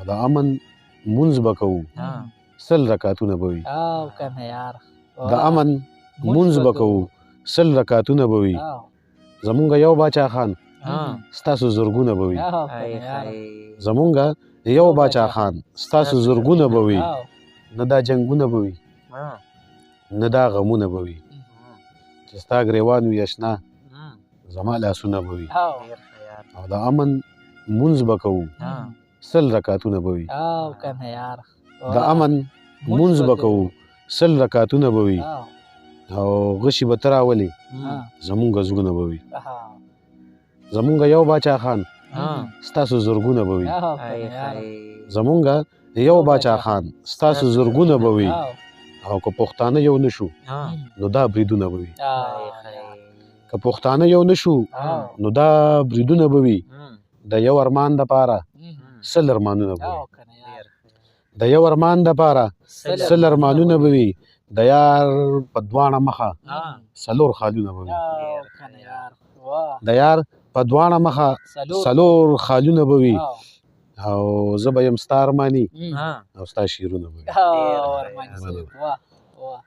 او د امن مونځ به کوو ها 100 رکعتونه به وي او کنه یار د امن مونځ به کوو 100 رکعتونه به وي زمونږ یو باچا خان ها ستاسو زرګونه به وي او ای کنه یار خی زمونږ یو باچا خان ستاسو زرګونه به وي او نه دا جنګونه به وي ها نه دا غمونه به وي چې ستا ګریوان وي اشنا ها زما لاسونه به وي او ډیر خیال او د امن مونځ به کوو ها 100 رکعتونه به وي او کنه یار د امن مونځ به کوو 100 رکعتونه به وي او او غشي به ته راولې ها زمونږ زړونه به وي ها زمونږ یو باچا خان ها ستاسو زرګونه به وي او ای کنه یار خی زمونږ یو باچا خان ستاسو زرګونه به وي او او که پښتانه یو نشو ها نو دا بریدونه به وي ای خی که پښتانه یو نشو نو دا بریدونه به وي د یو ارمان دپاره 100 ارمانونه به او وي کنه یار د یو ارمان دپاره 100 ارمانونه به وي د یار په دواړه مخه ها 4 خالونه به وي او کنه یار واه د یار په دواړه مخه سلور 4 خالونه به وي او او زه به یم ستا ارماني ها او ستا شعرونه به وي او ارمان واه واه